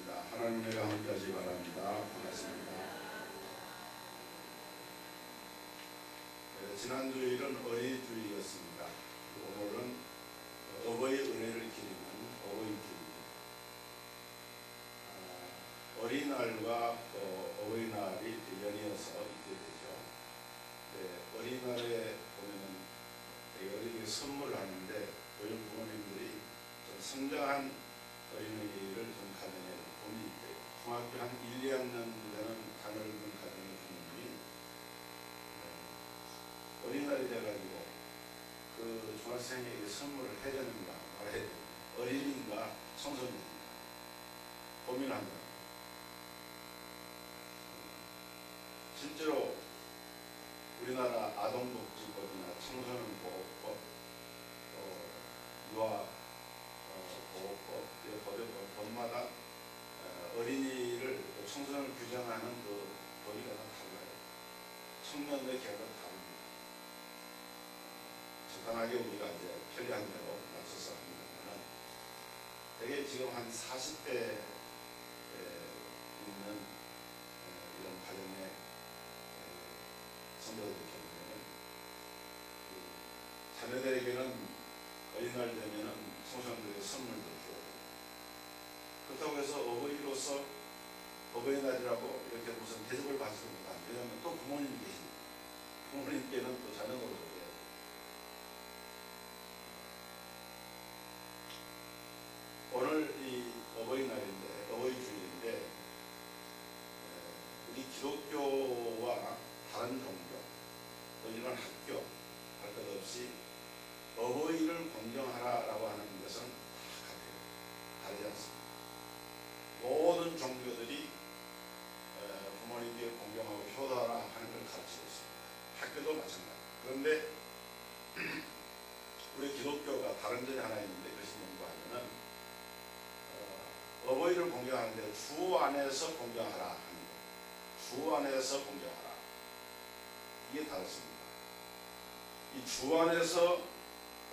기도하겠습니다. 하나님 은혜가 함께하시 바랍니다. 반갑습니다. 지난 주일은 어린이 주일이었습니다. 오늘은 어버이 은혜를 기리는 어버이 주일입니다. 어린이날과 어버이날이 연이어서 있게 되죠. 어린이날에 보면은 어린이에게 선물을 하는데 요즘 부모님들이 좀 성장한 어린이를 좀 가정에 봄이 있대요. 중학교 한 1, 2학년 되는 자녀를 둔 가정의 부모님이 어린이날이 돼가지고 그 중학생에게 선물을 해주는가 말아야 되는가, 어린이인가 청소년인가 고민합니다. 실제로 우리나라 아동복지법이나 청소년보호법, 유아보호법, 법마다 어린이를 청소년을 규정하는 그 범위가 다 달라요. 청년의 계획은 다릅니다. 적당하게 우리가 이제 편리한 대로 맞춰서 합니다만, 되게 지금 한 40대 있는 이런 가정의 성도들 경우에는 자녀들에게는 어린이날 되면은 청소년들에게 선물도 주고, 그렇다고 해서 어버이로서 어버이날이라고 이렇게 무슨 대접을 받지 못합니다. 왜냐하면 또 부모님이 계십니다. 부모님께는 또 자녀도 줘야 돼요. 오늘 이 어버이날인데, 어버이주일인데, 우리 기독교와 다른 종교, 또 이런 학교 할 것 없이 어버이를 공경하라라고 하는 것은 다 같아요. 다르지 않습니다. 모든 종교들이 부모님께 공경하고 효도하라 하는 걸 가르치고 있습니다. 학교도 마찬가지. 그런데 우리 기독교가 다른 점이 하나 있는데, 그것이 뭔가 하면은 어버이를 공경하는데 주 안에서 공경하라 하는 거예요. 주 안에서 공경하라. 이게 다릅니다. 이 주 안에서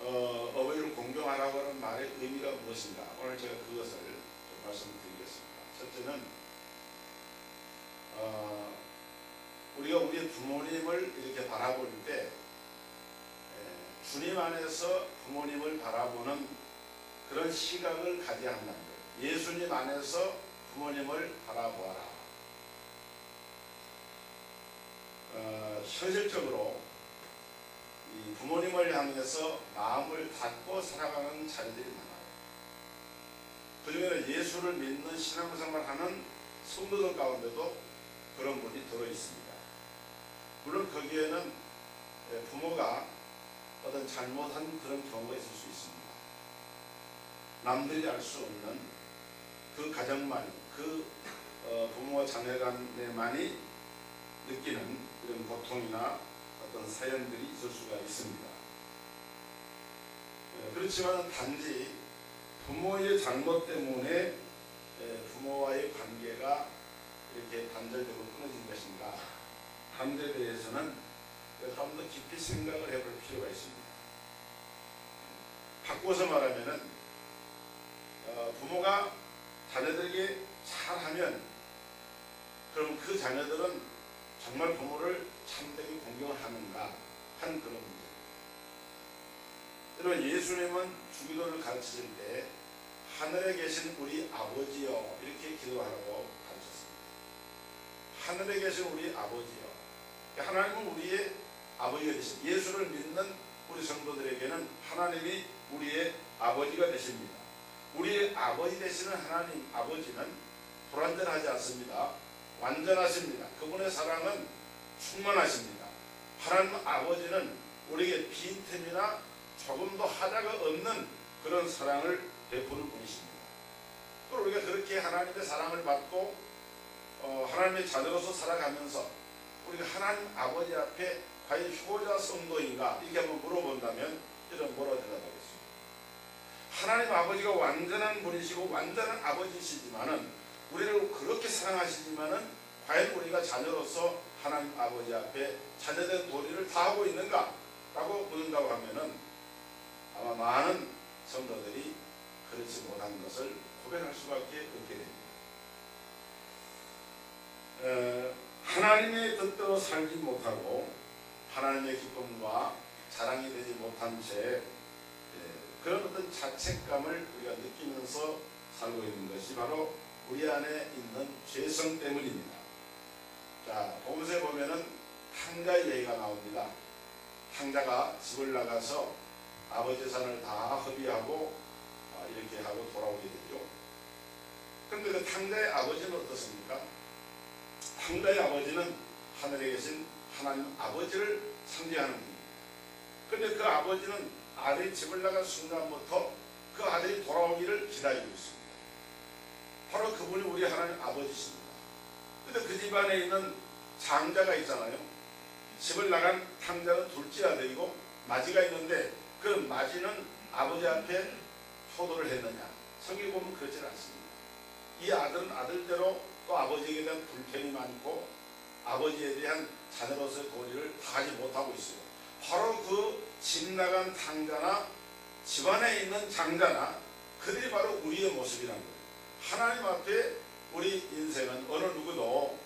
어버이를 공경하라고 하는 말의 의미가 무엇인가? 오늘 제가 그것을 좀 말씀드리겠습니다. 첫째는 우리가 우리 부모님을 이렇게 바라볼 때 주님 안에서 부모님을 바라보는 그런 시각을 가져야 한다는 거예요. 예수님 안에서 부모님을 바라보아라. 현실적으로 이 부모님을 향해서 마음을 닫고 살아가는 자녀들이 많아요. 그중에는 예수를 믿는 신앙생활하는 성도들 가운데도 그런 분이 들어있습니다. 물론 거기에는 부모가 어떤 잘못한 그런 경우가 있을 수 있습니다. 남들이 알 수 없는 그 가정만이, 그 부모와 자녀 간에만이 느끼는 그런 고통이나 어떤 사연들이 있을 수가 있습니다. 그렇지만 단지 부모의 잘못 때문에 부모와의 관계가 이렇게 단절되고 끊어진 것인가 하는 데 대해서는 좀 더 깊이 생각을 해볼 필요가 있습니다. 바꿔서 말하면은 부모가 자녀들에게 잘하면 그럼 그 자녀들은 정말 부모를 참되게 공경을 하는가 하는 그런 문제입니다. 여러분, 예수님은 주기도를 가르치실 때 하늘에 계신 우리 아버지여 이렇게 기도하라고 가르쳤습니다. 하늘에 계신 우리 아버지여. 하나님은 우리의 아버지가 되십니다. 예수를 믿는 우리 성도들에게는 하나님이 우리의 아버지가 되십니다. 우리의 아버지 되시는 하나님 아버지는 불완전하지 않습니다. 완전하십니다. 그분의 사랑은 충만하십니다. 하나님 아버지는 우리에게 빈틈이나 조금도 하자가 없는 그런 사랑을 베푸는 분이십니다. 또 우리가 그렇게 하나님의 사랑을 받고 하나님의 자녀로서 살아가면서 우리가 하나님 아버지 앞에 과연 효자 성도인가 이렇게 한번 물어본다면 이런 뭐라고 대답하겠습니까? 하나님 아버지가 완전한 분이시고 완전한 아버지시지만은 우리를 그렇게 사랑하시지만은 과연 우리가 자녀로서 하나님 아버지 앞에 자녀된 도리를 다하고 있는가? 라고 묻는다고 하면은 아마 많은 성도들이 그렇지 못한 것을 고백할 수밖에 없게 됩니다. 하나님의 뜻대로 살지 못하고 하나님의 기쁨과 자랑이 되지 못한 채 그런 어떤 자책감을 우리가 느끼면서 살고 있는 것이 바로 우리 안에 있는 죄성 때문입니다. 자, 복음서에 보면은 탕자의 얘기가 나옵니다. 탕자가 집을 나가서 아버지 재산을 다 허비하고 이렇게 하고 돌아오게 되죠. 그런데 그 탕자의 아버지는 어떻습니까? 탕자의 아버지는 하늘에 계신 하나님 아버지를 상징하는 분입니다. 그런데 그 아버지는 아들이 집을 나간 순간부터 그 아들이 돌아오기를 기다리고 있습니다. 바로 그분이 우리 하나님 아버지십니다. 그런데 그 집안에 있는 장자가 있잖아요. 집을 나간 탕자는 둘째 아들이고 마지가 있는데 그 마지는 아버지 앞에 효도를 했느냐? 성경에 보면 그렇지는 않습니다. 이 아들은 아들대로 또 아버지에게 대한 불평이 많고 아버지에 대한 자녀로서의 도리를 다 하지 못하고 있어요. 바로 그 집 나간 탕자나 집안에 있는 장자나 그들이 바로 우리의 모습이라는 거예요. 하나님 앞에 우리 인생은 어느 누구도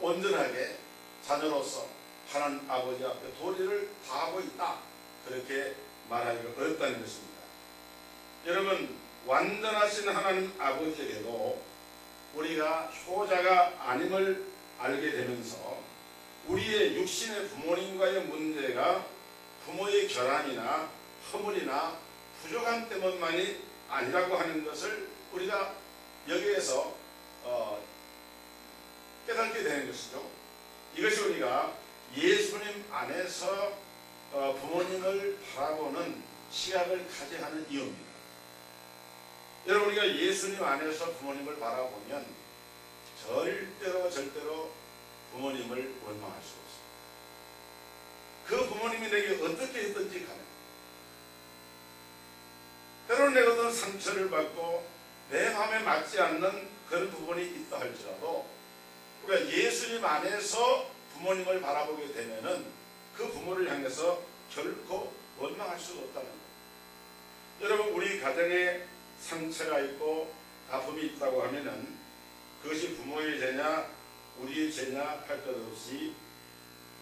온전하게 자녀로서 하나님 아버지 앞에 도리를 다하고 있다. 그렇게 말하기가 어렵다는 것입니다. 여러분, 완전하신 하나님 아버지에게도 우리가 효자가 아님을 알게 되면서 우리의 육신의 부모님과의 문제가 부모의 결함이나 허물이나 부족함 때문만이 아니라고 하는 것을 우리가 여기에서 깨닫게 되는 것이죠. 이것이 우리가 예수님 안에서 부모님을 바라보는 시각을 가져야 하는 이유입니다. 여러분, 우리가 예수님 안에서 부모님을 바라보면 절대로 부모님을 원망할 수 없습니다. 그 부모님이 내게 어떻게 했든지 간에 때로는 내가 어떤 상처를 받고 내 마음에 맞지 않는 그런 부분이 있다 할지라도 우리가 예수님 안에서 부모님을 바라보게 되면은 그 부모를 향해서 결코 원망할 수가 없다는 거예요. 여러분, 우리 가정에 상처가 있고 아픔이 있다고 하면은 그것이 부모의 죄냐 우리의 죄냐 할 것 없이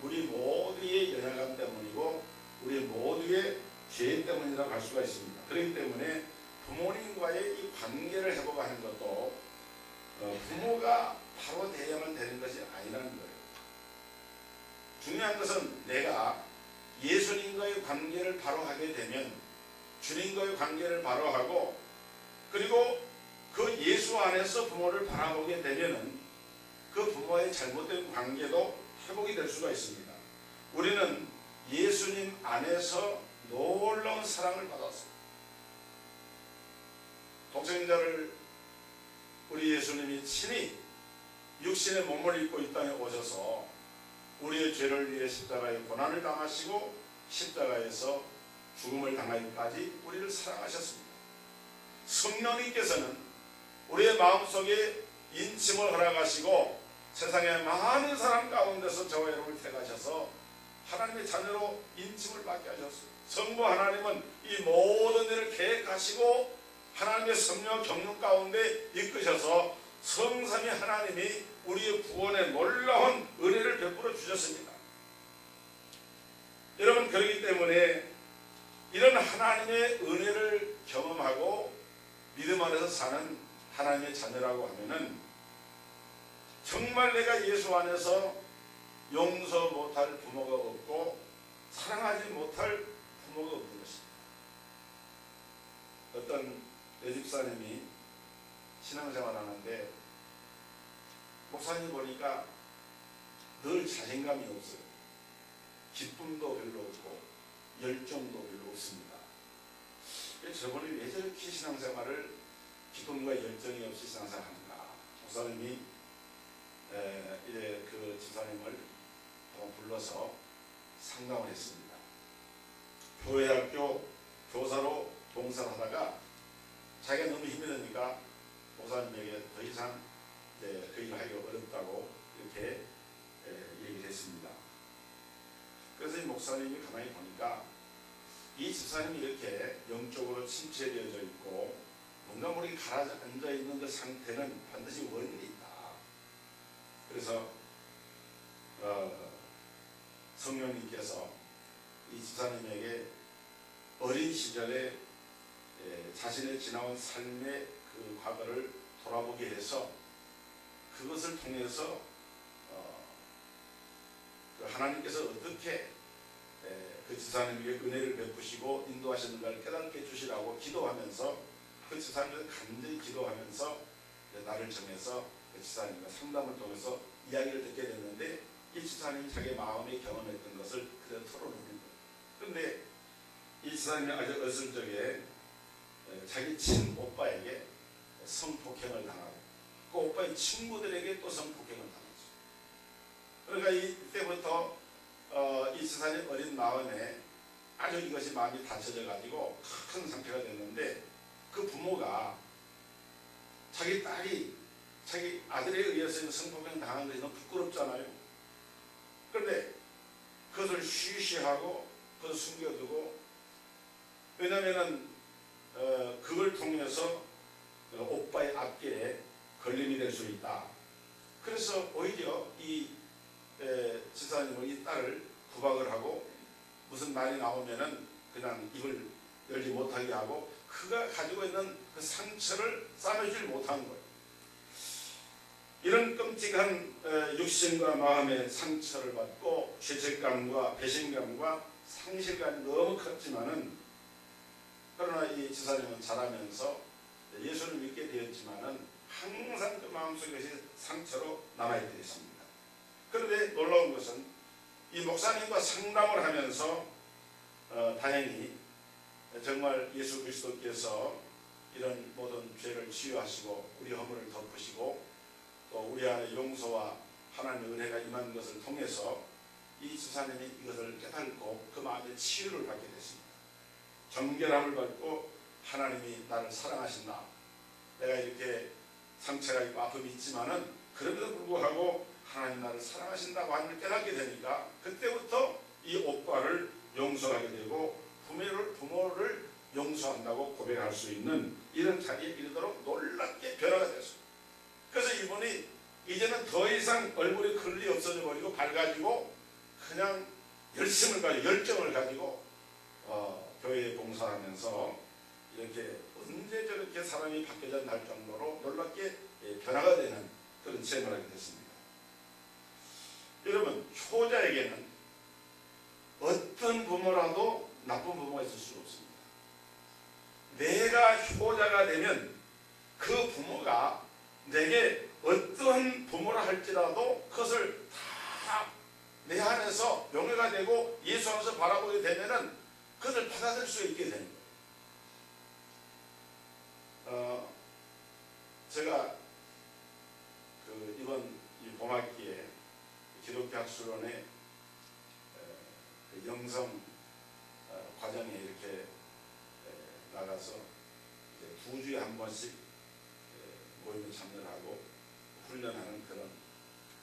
우리 모두의 연약함 때문이고 우리 모두의 죄 때문이라고 할 수가 있습니다. 그렇기 때문에 부모님과의 이 관계를 회복하는 것도 부모가 바로 되어야만 되는 것이 아니라는 거예요. 중요한 것은 내가 예수님과의 관계를 바로 하게 되면 주님과의 관계를 바로 하고 그리고 그 예수 안에서 부모를 바라보게 되면은 그 부모의 잘못된 관계도 회복이 될 수가 있습니다. 우리는 예수님 안에서 놀라운 사랑을 받았습니다. 독생자를 우리 예수님이 친히 육신의 몸을 입고 이 땅에 오셔서 우리의 죄를 위해 십자가에 고난을 당하시고 십자가에서 죽음을 당하기까지 우리를 사랑하셨습니다. 성령님께서는 우리의 마음속에 인침을 허락하시고 세상의 많은 사람 가운데서 저와 여러분을 택하셔서 하나님의 자녀로 인침을 받게 하셨습니다. 성부 하나님은 이 모든 일을 계획하시고 하나님의 성령 경륜 가운데 이끄셔서 성삼위 하나님이 우리의 구원에 놀라운 은혜를 베풀어 주셨습니다. 여러분, 그렇기 때문에 이런 하나님의 은혜를 경험하고 믿음 안에서 사는 하나님의 자녀라고 하면은 정말 내가 예수 안에서 용서 못할 부모가 없고 사랑하지 못할 부모가 없는 것입니다. 어떤 내 집사님이 신앙생활 하는데 목사님 보니까 늘 자신감이 없어요. 기쁨도 별로 없고 열정도 별로 없습니다. 저분이 왜 저렇게 신앙생활을 기쁨과 열정이 없이 신앙생활하는가. 목사님이 이제 그 집사님을 한번 불러서 상담을 했습니다. 교회학교 교사로 봉사를 하다가 자기가 너무 힘이 드니까 목사님에게 더 이상 그 일을 하기가 어렵다고 이렇게 얘기를 했습니다. 그래서 이 목사님이 가만히 보니까 이 집사님이 이렇게 영적으로 침체되어져 있고 뭔가 모르게 가라앉아 있는 그 상태는 반드시 원인이 있다. 그래서 성령님께서 이 집사님에게 어린 시절에 자신의 지나온 삶의 그 과거를 돌아보게 해서 그것을 통해서 하나님께서 어떻게 그 집사님에게 은혜를 베푸시고 인도하셨는가를 깨닫게 해주시라고 기도하면서 그 집사님을 간절히 기도하면서 날을 정해서 그 집사님과 상담을 통해서 이야기를 듣게 됐는데 이 집사님이 자기 마음에 경험했던 것을 그대로 털어놓는 거예요. 그런데 이 집사님이 아주 어릴 적에 자기 친오빠에게 성폭행을 당하고 그 오빠의 친구들에게 또 성폭행을 당했죠. 그러니까 이때부터 이 집사님 어린 마음에 아주 이것이 마음이 다쳐져 가지고 큰 상태가 됐는데 그 부모가 자기 딸이 자기 아들에 의해서 성폭행 당한 것이 너무 부끄럽잖아요. 그런데 그것을 쉬쉬하고 그것을 숨겨두고, 왜냐하면 그걸 통해서 오빠의 앞길에 걸림이 될 수 있다. 그래서 오히려 이 집사님은 이 딸을 구박을 하고 무슨 말이 나오면은 그냥 입을 열지 못하게 하고 그가 가지고 있는 그 상처를 싸매지 못하는 거예요. 이런 끔찍한 육신과 마음의 상처를 받고 죄책감과 배신감과 상실감이 너무 컸지만은, 그러나 이 집사님은 자라면서 예수를 믿게 되었지만은 항상 그 마음속에 상처로 남아있게 됐습니다. 그런데 놀라운 것은 이 목사님과 상담을 하면서 다행히 정말 예수 그리스도께서 이런 모든 죄를 치유하시고 우리 허물을 덮으시고 또 우리 안에 용서와 하나님의 은혜가 임한 것을 통해서 이 집사님이 이것을 깨닫고 그 마음에 치유를 받게 됐습니다. 정결함을 받고 하나님이 나를 사랑하신다. 내가 이렇게 상처가 있고 아픔이 있지만은 그럼에도 불구하고 하나님 나를 사랑하신다고 하는 걸 깨닫게 되니까 그때부터 이 오빠를 용서하게 되고 부모를 용서한다고 고백할 수 있는 이런 자리에 이르도록 놀랍게 변화가 됐습니다. 그래서 이분이 이제는 더 이상 얼굴에 걸이 없어져 버리고 밝아지고 그냥 열심을 가지고 열정을 가지고 교회에 봉사하면서 이렇게 언제 저렇게 사람이 바뀌어졌나 할 정도로 놀랍게 변화가 되는 그런 체험을 하게 됐습니다. 여러분, 효자에게는 어떤 부모라도 나쁜 부모가 있을 수 없습니다. 내가 효자가 되면 그 부모가 내게 어떤 부모라 할지라도 그것을 다 내 안에서 명예가 되고 예수 안에서 바라보게 되면은 그것을 받아들일 수 있게 되는 거예요. 제가 이번 이 봄학기에 기독교 학술원의 영성 과정에 이렇게 나가서 2주에 한 번씩 모임에 참여를 하고 훈련하는 그런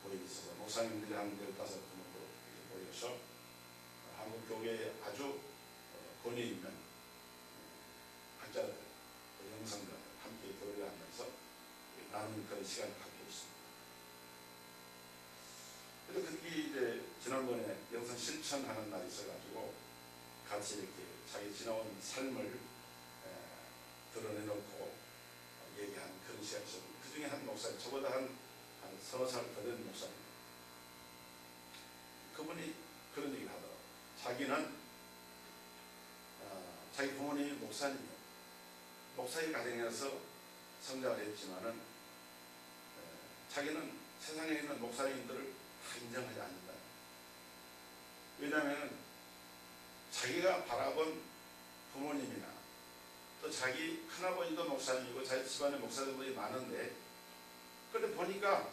모임이 있어서 목사님들이 한 15분으로 모여서 한국 교회에 아주 권위 있는 학자들, 영성들 함께 교류하면서 나누는 그런 시간을 갖고 있습니다. 그래서 이제 지난번에 영성 실천하는 날이 있어가지고 같이 이렇게 자기 지나온 삶을 드러내놓고 얘기한 그런 시간이 있었는데 그 중에 한 목사님, 저보다 한 서너 살 더 된 목사님, 그분이 그런 얘기를 하더라고요. 자기는 자기 부모님이 목사님이에요. 목사의 가정에서 성장을 했지만은 자기는 세상에 있는 목사님들을 다 인정하지 않는다. 왜냐하면 자기가 바라본 부모님이나 또 자기 큰아버지도 목사님이고 자기 집안에 목사님들이 많은데, 그런데 보니까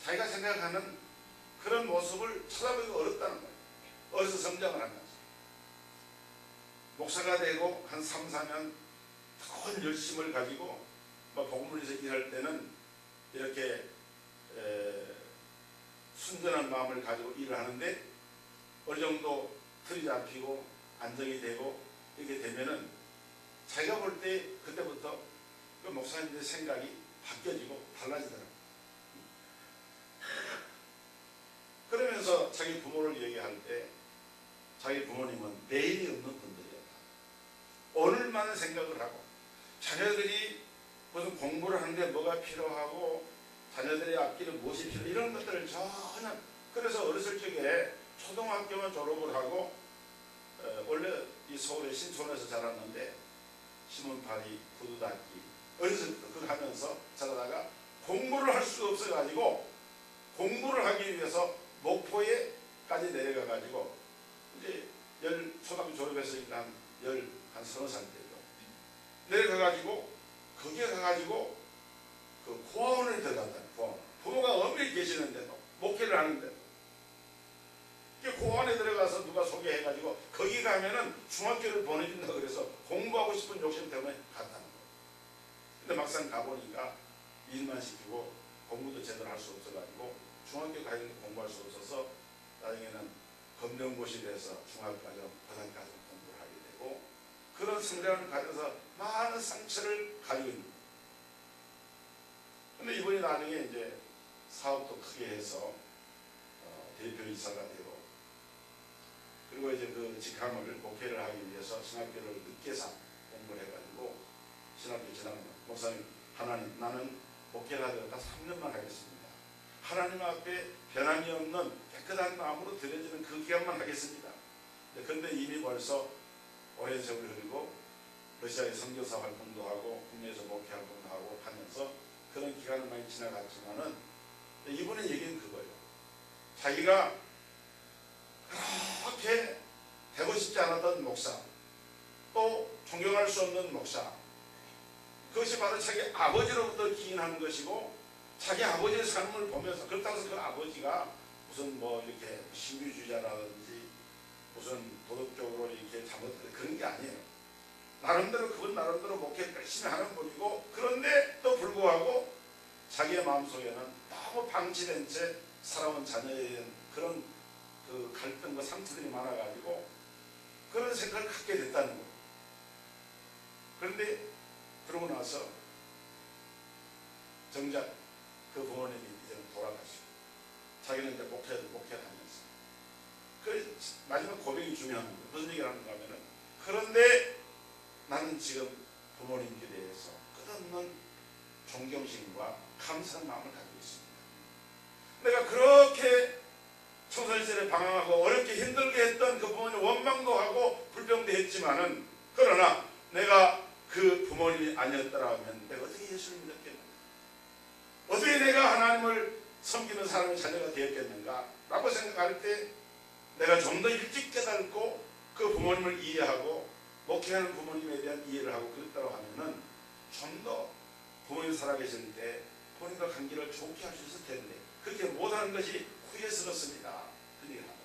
자기가 생각하는 그런 모습을 찾아보기가 어렵다는 거예요. 어디서 성장을 한 거지. 목사가 되고 한 3, 4년 큰 열심을 가지고 복음을위해서 일할 때는 이렇게 순전한 마음을 가지고 일을 하는데 어느 정도 틀이 잡히고 안정이 되고 이렇게 되면은 자기가 볼 때 그때부터 그 목사님들의 생각이 바뀌어지고 달라지더라고요. 살면서 자기 부모를 얘기할 때 자기 부모님은 내일이 없는 분들이었다. 오늘만 생각을 하고 자녀들이 무슨 공부를 하는데 뭐가 필요하고 자녀들의 앞길에 무엇이 필요 이런 것들을 전혀 그래서 어렸을 적에 초등학교만 졸업을 하고 원래 이 서울의 신촌에서 자랐는데 신문파리, 구두닦기 어렸을 때 그걸 하면서 자라다가 공부를 할 수가 없어가지고 공부를 하기 위해서 목포에까지 내려가가지고 이제 초등학교 졸업했으니까 한 서너 살 때죠. 내려가가지고 거기에 가가지고 그 고아원에 들어간다. 고아원. 부모가 어머니 계시는데도 목회를 하는데도 고아원에 들어가서 누가 소개해가지고 거기 가면은 중학교를 보내준다 그래서 공부하고 싶은 욕심 때문에 갔다는 거예요. 근데 막상 가보니까 일만 시키고 공부도 제대로 할 수 없어가지고 중학교 가서 공부할 수 없어서 나중에는 검정고시에서 중학교까지 고등까지 공부를 하게 되고 그런 성장을 가져서 많은 상처를 가지고 있는 거예요. 근데 이번에 나중에 이제 사업도 크게 해서 대표이사가 되고 그리고 이제 그 직함을 목회를 하기 위해서 신학교를 늦게 공부를 해가지고 신학교 지나가면 목사님 하나님 나는 목회를 하다가 3년만 하겠습니다. 하나님 앞에 변함이 없는 깨끗한 마음으로 드려지는 그 기간만 하겠습니다. 그런데 이미 벌써 오랜 세월을 흐르고 러시아의 선교사 활동도 하고 국내에서 목회 활동도 하고 하면서 그런 기간을 많이 지나갔지만은 이번에 얘기는 그거예요. 자기가 그렇게 되고 싶지 않았던 목사 또 존경할 수 없는 목사 그것이 바로 자기 아버지로부터 기인하는 것이고 자기 아버지의 삶을 보면서 그렇다고 해서 그 아버지가 무슨 뭐 이렇게 신비주의자라든지 무슨 도덕적으로 이렇게 잘못된 그런 게 아니에요. 나름대로 그분 나름대로 목회를 열심히 하는 분이고 그런데 또 불구하고 자기의 마음속에는 너무 방치된 채 살아온 자녀에 대한 그런 그 갈등과 상처들이 많아가지고 그런 생각을 갖게 됐다는 거예요. 그런데 그러고 나서 정작 그 부모님이 이제 돌아가시고 자기는 이제 목회를 하면서 그 마지막 고백이 중요한 거예요. 무슨 얘기를 하는가 하면은 그런데 나는 지금 부모님께 대해서 끝없는 존경심과 감사한 마음을 가지고 있습니다. 내가 그렇게 청소년 시절에 방황하고 어렵게 힘들게 했던 그 부모님 원망도 하고 불평도 했지만은 그러나 내가 그 부모님이 아니었더라면 내가 어떻게 예수를 믿었겠는가? 어떻게 내가 하나님을 섬기는 사람의 자녀가 되었겠는가? 라고 생각할 때 내가 좀 더 일찍 깨닫고 그 부모님을 이해하고 목회하는 부모님에 대한 이해를 하고 그랬다고 하면은 좀 더 부모님 살아계실 때 본인과 관계를 좋게 할 수 있을 텐데 그렇게 못하는 것이 후회스럽습니다. 그 얘기를 하고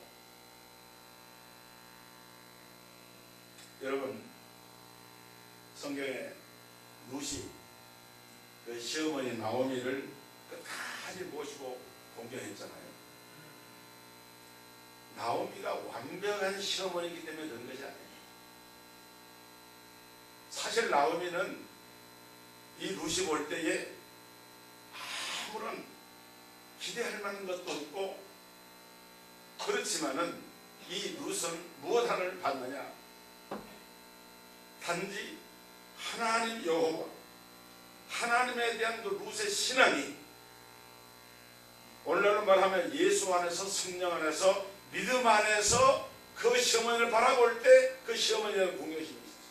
여러분 성경에 루시 그 시어머니 나오미를 끝까지 모시고 공경했잖아요. 나오미가 완벽한 시어머니이기 때문에 그런 것이 아니에요. 사실 나오미는 이 루시 볼 때에 아무런 기대할 만한 것도 없고 그렇지만은 이 룻은 무엇 하나를 받느냐? 단지 하나님 여호와 하나님에 대한 그 룻의 신앙이 오늘날로 말하면 예수 안에서 성령 안에서 믿음 안에서 그 시어머니를 바라볼 때 그 시어머니에 대한 공경심이 있었어요.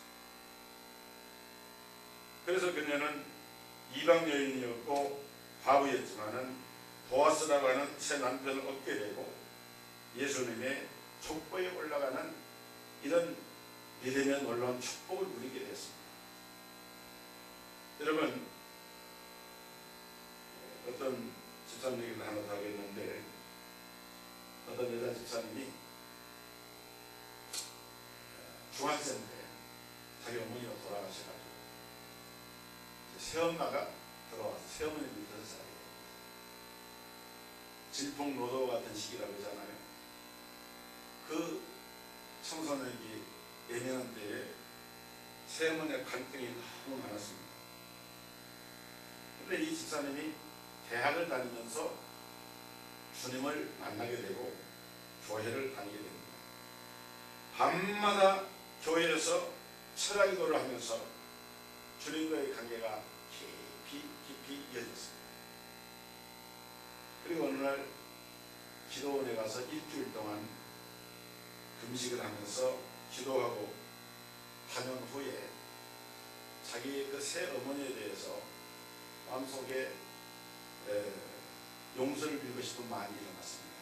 그래서 그녀는 이방 여인이었고 과부였지만은 보아스라고 하는 새 남편을 얻게 되고 예수님의 족보에 올라가는 이런 믿음의 놀라운 축복을 누리게 됐습니다. 여러분 어떤 집사님 얘기를 하나 더 하겠는데 어떤 여자 집사님이 중학생 때 자기 어머니가 돌아가셔가지고 새엄마가 들어와서 새어머니 밑에서 살게 됩니다. 질풍노도 같은 시기라고 하잖아요. 그 청소년기 예민한 때에 새어머니의 갈등이 너무 많았습니다. 그런데 이 집사님이 대학을 다니면서 주님을 만나게 되고 교회를 다니게 됩니다. 밤마다 교회에서 철야기도를 하면서 주님과의 관계가 깊이 이어졌습니다. 그리고 어느 날 기도원에 가서 일주일 동안 금식을 하면서 기도하고 하는 후에 자기의 그 새 어머니에 대해서 마음속에 용서를 빌고 싶은 마음이 일어났습니다.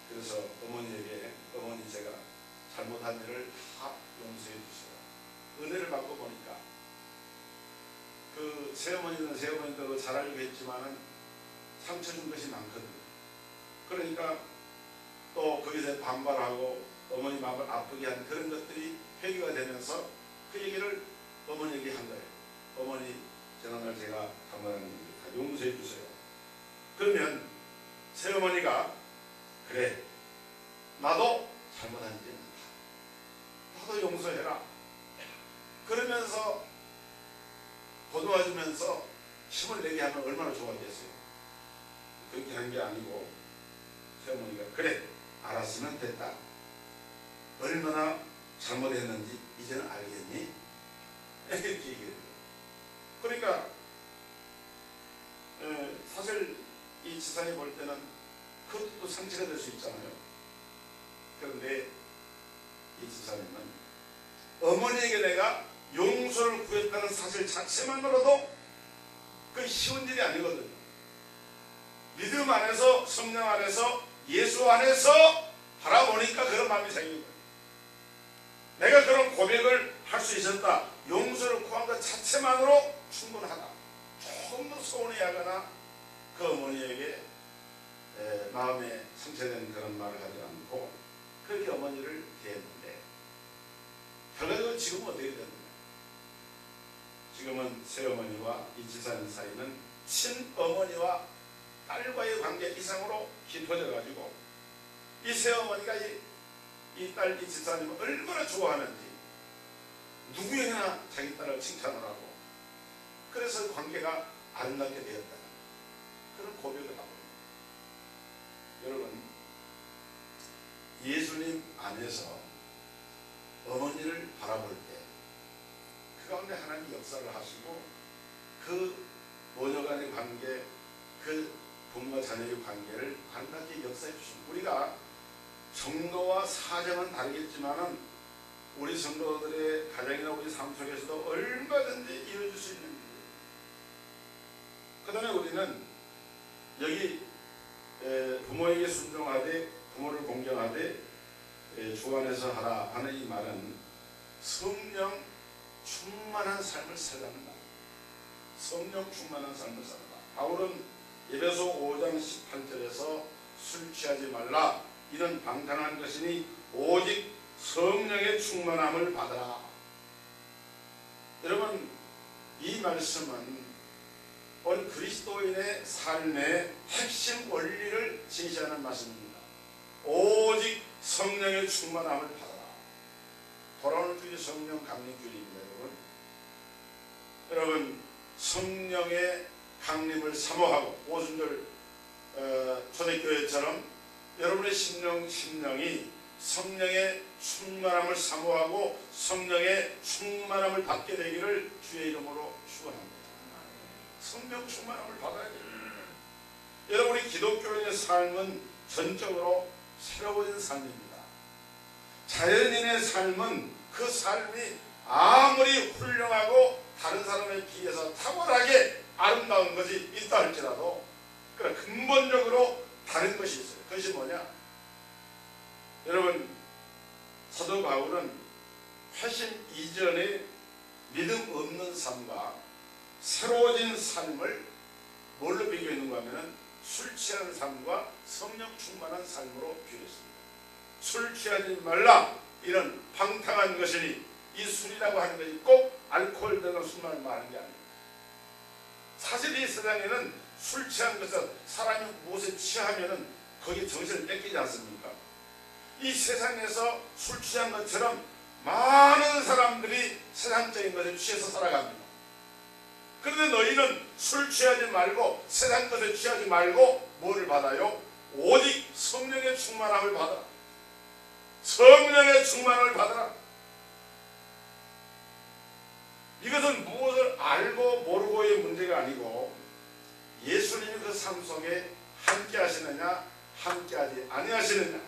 그래서 어머니에게 어머니 제가 잘못한 일을 다 용서해 주세요. 은혜를 받고 보니까 그 새어머니는 새어머니도 잘 알고 했지만은 상처 준 것이 많거든요. 그러니까 또 거기에 대해 반발하고 어머니 마음을 아프게 한 그런 것들이 회개가 되면서 그 얘기를 어머니에게 한 거예요. 어머니 지난날 제가 잘못한 일을 다 용서해 주세요. 그러면 새어머니가 그래 나도 잘못한 일이 많다. 나도 용서해라. 그러면서 보듬어주면서 힘을 내게 하면 얼마나 좋았겠어요. 그렇게 한 게 아니고 새어머니가 그래 알았으면 됐다. 얼마나 잘못했는지 이제는 알겠니? 이렇게 얘기해요. 그러니까 사실 이 지사님 볼 때는 그것도 상처가 될 수 있잖아요. 그런데 이 지사님은 어머니에게 내가 용서를 구했다는 사실 자체만으로도 그 쉬운 일이 아니거든요. 믿음 안에서 성령 안에서 예수 안에서 바라보니까 그런 마음이 생긴 거예요. 내가 그런 고백을 할 수 있었다. 용서를 구한 것 자체만으로 충분하다. 조금 더 서운해하거나 그 어머니에게 마음에 상처된 그런 말을 하지 않고 그렇게 어머니를 대했는데 결과적으로 지금은 어떻게 됐느냐. 지금은 새어머니와 이 지사님 사이는 친어머니와 딸과의 관계 이상으로 깊어져 가지고 이 새어머니가 이 딸 이 지사님을 얼마나 좋아하는지 누구에게나 자기 딸을 칭찬을 하고 그래서 관계가 아름답게 되었다는 그런 고백을 하고 여러분 예수님 안에서 어머니를 바라볼 때 그 가운데 하나님이 역사를 하시고 그 모녀 간의 관계 그 부모와 자녀의 관계를 아름답게 역사해 주십니다. 우리가 정도와 사정은 다르겠지만은 우리 성도들의 가정이나 우리 삶 속에서도 얼마든지 이루어질 수 있는 일이에요. 그 다음에 우리는 여기 부모에게 순종하되 부모를 공경하되 주 안에서 하라 하는 이 말은 성령 충만한 삶을 살라는 말. 성령 충만한 삶을 살라. 바울은 에베소 5장 18절에서 술 취하지 말라 이는 방탕한 것이니 오직 성령의 충만함을 받아라. 여러분 이 말씀은 오늘 그리스도인의 삶의 핵심 원리를 제시하는 말씀입니다. 오직 성령의 충만함을 받아라. 돌아오는 주일 성령 강림주일입니다. 여러분 성령의 강림을 사모하고 오순절 초대교회처럼 여러분의 심령이 성령의 충만함을 사모하고 성령의 충만함을 받게 되기를 주의 이름으로 축원합니다. 성령 충만함을 받아야 됩니다. 여러분의 기독교인의 삶은 전적으로 새로워진 삶입니다. 자연인의 삶은 그 삶이 아무리 훌륭하고 다른 사람에 비해서 탁월하게 아름다운 것이 있다 할지라도 그러나 근본적으로 다른 것이 있어요. 그것이 뭐냐? 여러분 사도 바울은 훨씬 이전의 믿음 없는 삶과 새로워진 삶을 뭘로 비교했는가 하면 술 취하는 삶과 성령 충만한 삶으로 비교했습니다. 술 취하지 말라 이런 방탕한 것이니 이 술이라고 하는 것이 꼭 알코올 등의 술만 말하는 게 아닙니다. 사실 이 세상에는 술 취한 것은 사람이 무엇에 취하면은 거기에 정신을 뺏기지 않습니까? 이 세상에서 술 취한 것처럼 많은 사람들이 세상적인 것에 취해서 살아갑니다. 그런데 너희는 술 취하지 말고 세상 것에 취하지 말고 뭐를 받아요? 오직 성령의 충만함을 받아라. 성령의 충만을 받아라. 이것은 무엇을 알고 모르고의 문제가 아니고 예수님이 그 삶 속에 함께 하시느냐 함께하지 아니하시느냐,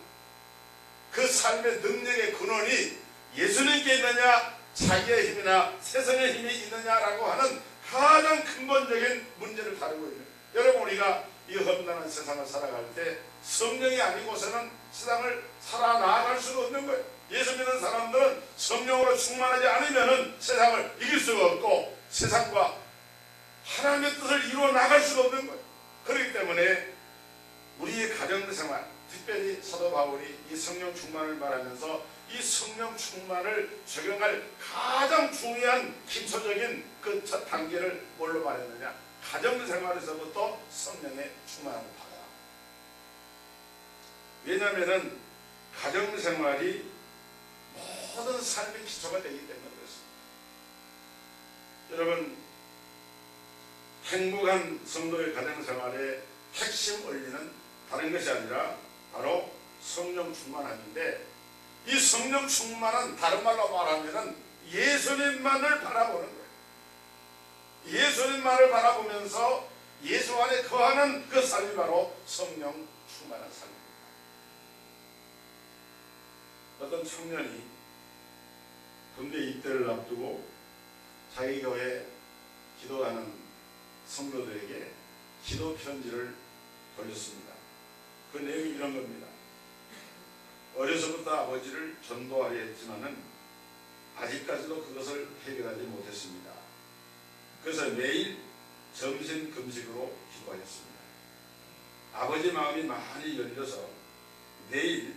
그 삶의 능력의 근원이 예수님께 있느냐 자기의 힘이나 세상의 힘이 있느냐라고 하는 가장 근본적인 문제를 다루고 있는, 여러분 우리가 이 험난한 세상을 살아갈 때 성령이 아니고서는 세상을 살아나갈 수가 없는 거예요. 예수 믿는 사람들은 성령으로 충만하지 않으면 세상을 이길 수가 없고 세상과 하나님의 뜻을 이루어 나갈 수가 없는 거예요. 그렇기 때문에 우리의 가정생활, 특별히 사도 바울이 이 성령 충만을 말하면서 이 성령 충만을 적용할 가장 중요한 기초적인 그 첫 단계를 뭘로 말했느냐, 가정생활에서부터 성령의 충만을 받아라. 왜냐하면 가정생활이 모든 삶의 기초가 되기 때문에 그렇습니다. 여러분, 행복한 성도의 가정생활의 핵심 원리는 다른 것이 아니라 바로 성령 충만함인데, 이 성령 충만은 다른 말로 말하면 예수님만을 바라보는 거예요. 예수님만을 바라보면서 예수 안에 거하는 그 삶이 바로 성령 충만한 삶입니다. 어떤 청년이 군대 입대를 앞두고 자기 교회 기도하는 성도들에게 기도 편지를 돌렸습니다. 그 내용이 이런 겁니다. 어려서부터 아버지를 전도하려 했지만은 아직까지도 그것을 해결하지 못했습니다. 그래서 매일 점심 금식으로 기도하였습니다. 아버지 마음이 많이 열려서 내일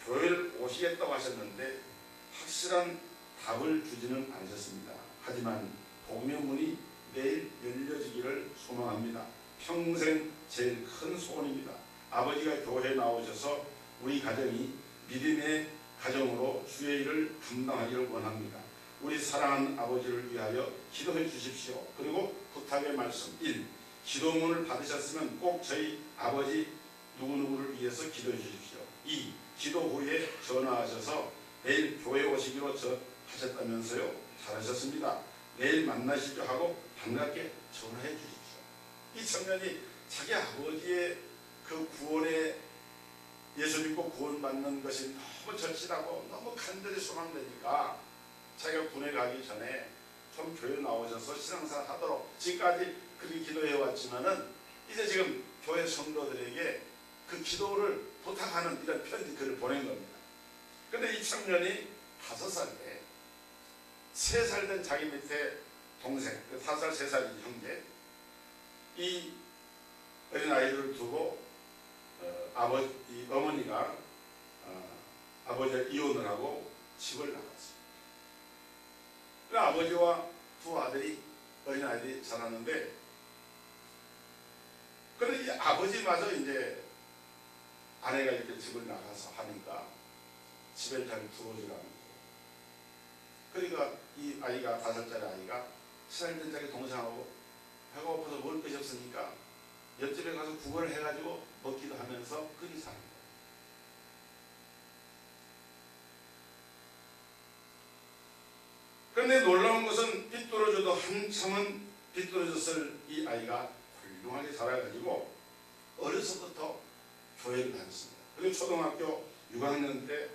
교회를 오시겠다고 하셨는데 확실한 답을 주지는 않으셨습니다. 하지만 복음의 문이 내일 열려지기를 소망합니다. 평생 제일 큰 소원입니다. 아버지가 교회에 나오셔서 우리 가정이 믿음의 가정으로 주의 일을 감당하기를 원합니다. 우리 사랑하는 아버지를 위하여 기도해 주십시오. 그리고 부탁의 말씀 1. 기도문을 받으셨으면 꼭 저희 아버지 누구누구를 위해서 기도해 주십시오. 2. 기도 후에 전화하셔서 내일 교회 오시기로 하셨다면서요. 잘하셨습니다. 내일 만나시죠 하고 반갑게 전화해 주십시오. 이 청년이 자기 아버지의 그 구원에 예수 믿고 구원받는 것이 너무 절실하고 너무 간절히 소망되니까 자기가 군에 가기 전에 좀 교회 나오셔서 신앙생활 하도록 지금까지 그렇게 기도해 왔지만은 이제 지금 교회 성도들에게 그 기도를 부탁하는 이런 편지 글을 보낸 겁니다. 그런데 이 청년이 5살 때 3살 된 자기 밑에 동생, 5살, 3살 형제, 이 어린 아이들을 두고 어머니가 아버지와 이혼을 하고 집을 나갔습니다. 그 아버지와 두 아들이, 어린 아이들이 자랐는데, 그런데 이 아버지마저 이제 아내가 이렇게 집을 나가서 하니까 집에 잘 들어오질 않고, 그러니까 이 아이가 5살짜리 아이가 7살 된 자기 동생하고 배가 고파서 먹을 것이 없으니까 옆집에 가서 국어를 해가지고 먹기도 하면서 그리 사는 거예요. 그런데 놀라운 것은 삐뚤어져도 한참은 삐뚤어졌을 이 아이가 훌륭하게 자라가지고 어려서부터 교회를 다녔습니다. 그리고 초등학교 6학년 때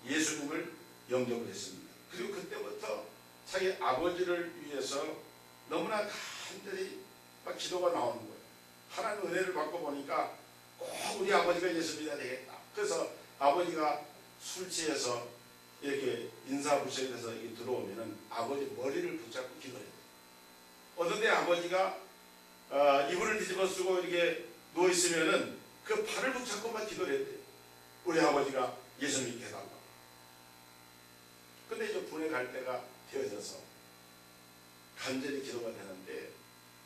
예수님을 영접을 했습니다. 그리고 그때부터 자기 아버지를 위해서 너무나 간절히 막 기도가 나오는 거예요. 하나님 은혜를 받고 보니까 꼭 우리 아버지가 예수 믿어야 되겠다. 그래서 아버지가 술 취해서 이렇게 인사부처에 대해서 이렇게 들어오면은 아버지 머리를 붙잡고 기도해요. 어떤 때 아버지가 이불을 뒤집어 쓰고 이렇게 누워 있으면은 그 발을 붙잡고만 기도를 했대요. 우리 아버지가 예수 믿게 해달라고. 근데 이제 군에 갈 때가 되어져서 간절히 기도가 되는데,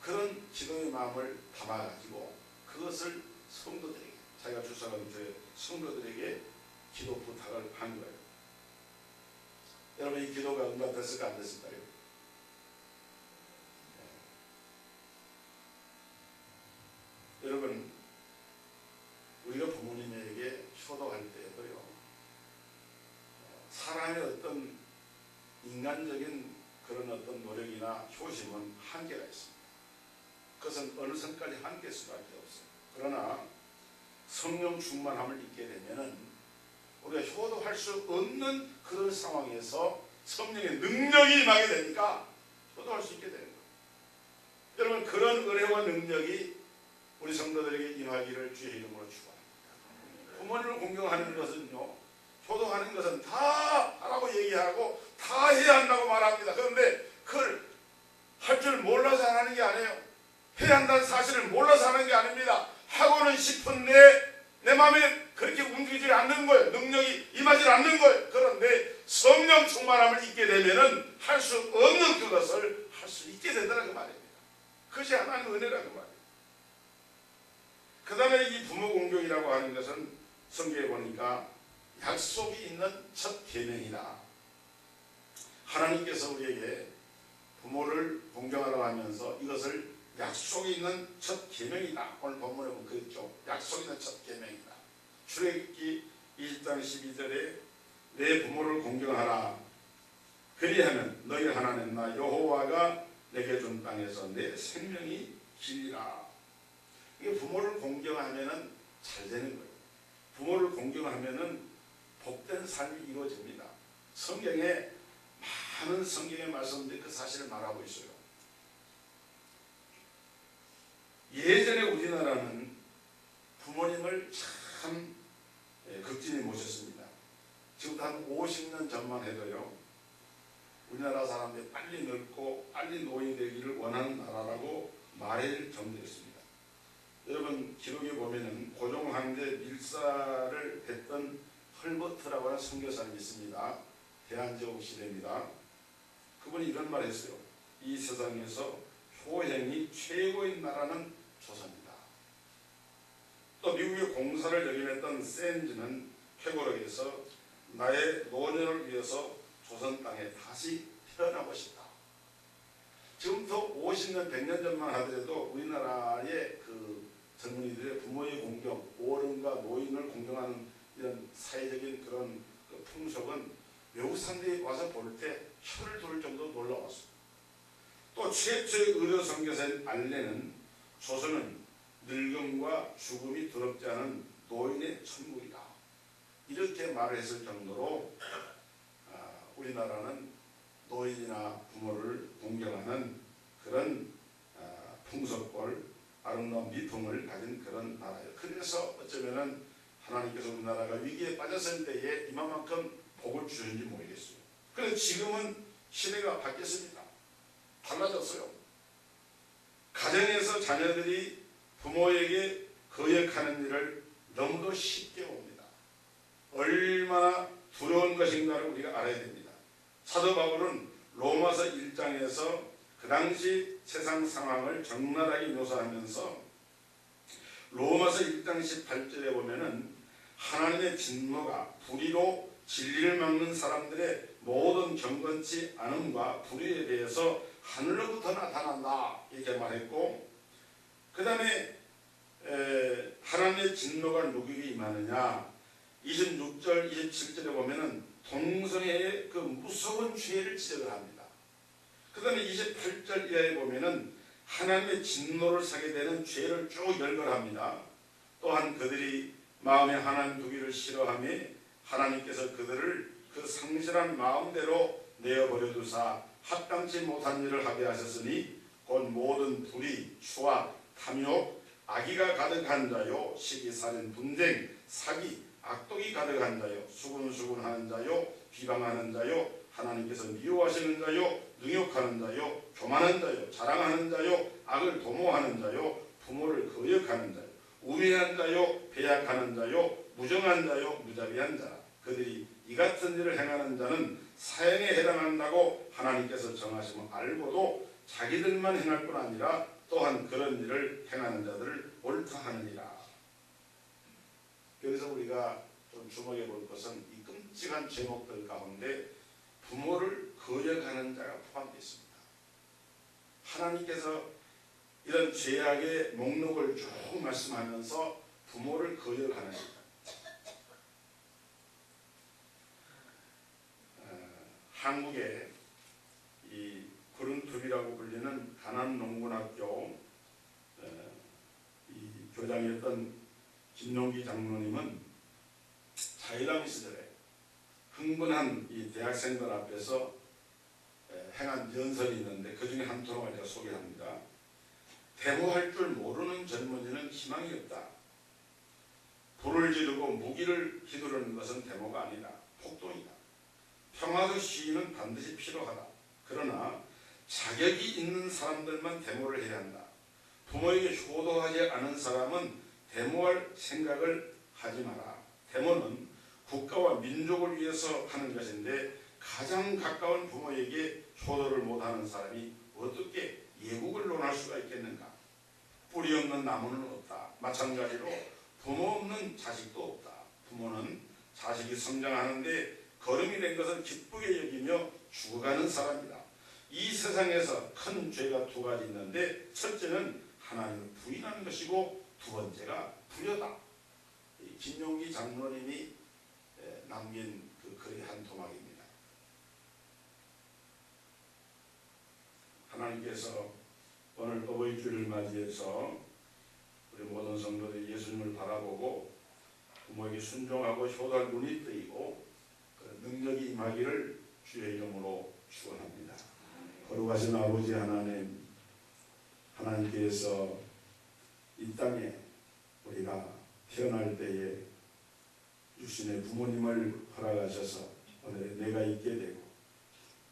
그런 기도의 마음을 담아가지고 그것을 성도들에게, 자기가 출석한 교회 성도들에게 기도 부탁을 한 거예요. 여러분, 이 기도가 응답됐을까 안 됐을까요? 네. 여러분, 우리가 인간적인 그런 어떤 노력이나 효심은 한계가 있습니다. 그것은 어느 선까지 한계일 수밖에 없어요. 그러나 성령 충만함을 입게 되면은 우리가 효도할 수 없는 그런 상황에서 성령의 능력이 임하게 되니까 효도할 수 있게 되는 거예요. 여러분, 그런 은혜와 능력이 우리 성도들에게 임하기를 주의 이름으로 축원합니다. 부모님을 공경하는 것은요, 효도하는 것은 다 하라고 얘기하고 다 해야 한다고 말합니다. 그런데 그걸 할 줄 몰라서 하는 게 아니에요. 해야 한다는 사실을 몰라서 하는 게 아닙니다. 하고는 싶은데 내 마음에 그렇게 움직이지 않는 거예요. 능력이 임하지 않는 거예요. 그런데 성령 충만함을 입게 되면은 할 수 없는 그것을 할 수 있게 된다는 그 말입니다. 그것이 하나님의 은혜라는 말이에요. 그 다음에 이 부모 공경이라고 하는 것은 성경에 보니까 약속이 있는 첫 계명이다. 하나님께서 우리에게 부모를 공경하라고 하면서 이것을 약속이 있는 첫 계명이다. 오늘 본문에 보면 그렇죠. 약속이 있는 첫 계명이다. 출애굽기 20장 12절에 내 부모를 공경하라. 그리하면 너희 하나님 나 여호와가 내게 준 땅에서 내 생명이 길리라. 이게 부모를 공경하면은 잘 되는 거예요. 부모를 공경하면은 복된 삶이 이루어집니다. 성경에 많은 성경의 말씀들이 그 사실을 말하고 있어요. 예전에 우리나라는 부모님을 참 극진히 모셨습니다. 지금 한 50년 전만 해도요, 우리나라 사람들이 빨리 늙고 빨리 노인이 되기를 원하는 나라라고 말할 정도였습니다. 여러분, 기록에 보면은 고종황제 밀사를 했던 헐버트라고 하는 선교사님이 있습니다. 대한제국 시대입니다. 그분이 이런 말을 했어요. 이 세상에서 효행이 최고인 나라는 조선이다. 또 미국의 공사를 역임했던 샌즈는 회고록에서 나의 노년을 위해서 조선 땅에 다시 태어나고 싶다. 지금부터 50년, 100년 전만 하더라도 우리나라의 그 젊은이들의 부모의 공경, 어른과 노인을 공경하는 이런 사회적인 그런 그 풍속은 외국 사람들이 와서 볼 때 혀를 돌 정도로 놀라웠습니다. 또 최초의 의료 선교사인 알렌은 조선은 늙음과 죽음이 두렵지 않은 노인의 천국이다. 이렇게 말을 했을 정도로 우리나라는 노인이나 부모를 공경하는 그런 풍속골, 아름다운 미풍을 가진 그런 나라예요. 그래서 어쩌면은 하나님께서 우리나라가 위기에 빠졌을 때에 이만큼 복을 주셨는지 모르겠어요. 그래서 지금은 시대가 바뀌었습니다. 달라졌어요. 가정에서 자녀들이 부모에게 거역하는 일을 너무도 쉽게 봅니다. 얼마나 두려운 것인가를 우리가 알아야 됩니다. 사도 바울은 로마서 1장에서 그 당시 세상 상황을 적나라하게 묘사하면서 로마서 1장 18절에 보면은 하나님의 진노가 불의로 진리를 막는 사람들의 모든 경건치 않음과 불의에 대해서 하늘로부터 나타난다 이렇게 말했고, 그 다음에 하나님의 진노가 누구에게 임하느냐 26절 27절에 보면은 동성애의 그 무서운 죄를 지적을 합니다. 그 다음에 28절 이하에 보면은 하나님의 진노를 사게 되는 죄를 쭉 열거합니다. 또한 그들이 마음에 하나님 두기를 싫어하며 하나님께서 그들을 그 상실한 마음대로 내어버려 두사 합당치 못한 일을 하게 하셨으니 곧 모든 불의, 추악, 탐욕, 악의가 가득한 자요, 시기살인, 분쟁, 사기, 악독이 가득한 자요, 수군수군하는 자요, 비방하는 자요, 하나님께서 미워하시는 자요, 능욕하는 자요, 교만한 자요, 자랑하는 자요, 악을 도모하는 자요, 부모를 거역하는 자요, 우매한 자요, 배약하는 자요, 무정한 자요, 무자비한 자라. 그들이 이 같은 일을 행하는 자는 사형에 해당한다고 하나님께서 정하심을 알고도 자기들만 행할 뿐 아니라 또한 그런 일을 행하는 자들을 옳다 하느니라. 그래서 우리가 좀 주목해 볼 것은 이 끔찍한 제목들 가운데 부모를 거역하는 자가 포함되어 있습니다. 하나님께서 이런 죄악의 목록을 쭉 말씀하면서 부모를 거역하는 것. 한국에 김용기 장로님은 자유당 시절에 흥분한 이 대학생들 앞에서 행한 연설이 있는데 그 중에 한 토론을 제가 소개합니다. 데모할 줄 모르는 젊은이는 희망이 없다. 불을 지르고 무기를 휘두르는 것은 데모가 아니다. 폭동이다. 평화적 시위는 반드시 필요하다. 그러나 자격이 있는 사람들만 데모를 해야 한다. 부모에게 효도하지 않은 사람은 데모할 생각을 하지 마라. 데모는 국가와 민족을 위해서 하는 것인데 가장 가까운 부모에게 효도를 못하는 사람이 어떻게 예국을 논할 수가 있겠는가. 뿌리 없는 나무는 없다. 마찬가지로 부모 없는 자식도 없다. 부모는 자식이 성장하는데 거름이 된 것을 기쁘게 여기며 죽어가는 사람이다. 이 세상에서 큰 죄가 두 가지 있는데 첫째는 하나님을 부인하는 것이고 두 번째가 불효다. 김용기 장로님이 남긴 그 글의 한 토막입니다. 하나님께서 오늘 어버이주를 맞이해서 우리 모든 성도들이 예수님을 바라보고 부모에게 순종하고 효도할 눈이 뜨이고 그 능력이 임하기를 주의 이름으로 축원합니다. 거룩하신 아버지 하나님, 하나님께서 이 땅에 우리가 태어날 때에 육신의 부모님을 허락하셔서 오늘 내가 있게 되고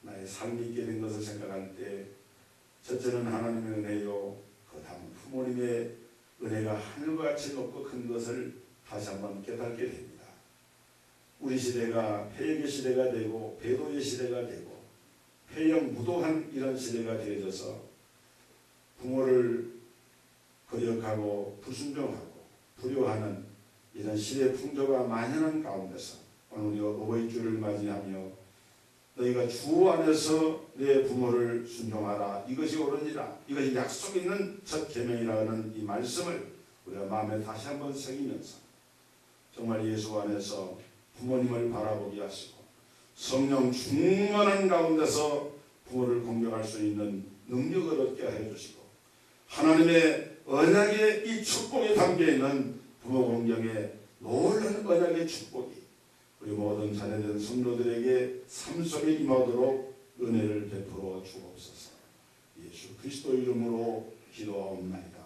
나의 삶이 있게 된 것을 생각할 때 첫째는 하나님의 은혜요, 그 다음 부모님의 은혜가 하늘같이 높고 큰 것을 다시 한번 깨닫게 됩니다. 우리 시대가 폐역의 시대가 되고 배도의 시대가 되고 폐역 무도한 이런 시대가 되어져서 부모를 거역하고 불순종하고 불효하는 이런 시대 풍조가 만연한 가운데서 오늘 어버이주를 맞이하며 너희가 주 안에서 내 부모를 순종하라. 이것이 옳으니라. 이것이 약속 있는 첫 계명이라는 이 말씀을 우리가 마음에 다시 한번 새기면서 정말 예수 안에서 부모님을 바라보게 하시고 성령 충만한 가운데서 부모를 공경할 수 있는 능력을 얻게 해주시고 하나님의 언약의 이 축복에 담겨있는 부모 공경의 놀라운 언약의 축복이 우리 모든 자녀된 성도들에게 삶 속에 임하도록 은혜를 베풀어 주옵소서. 예수 그리스도 이름으로 기도하옵나이다.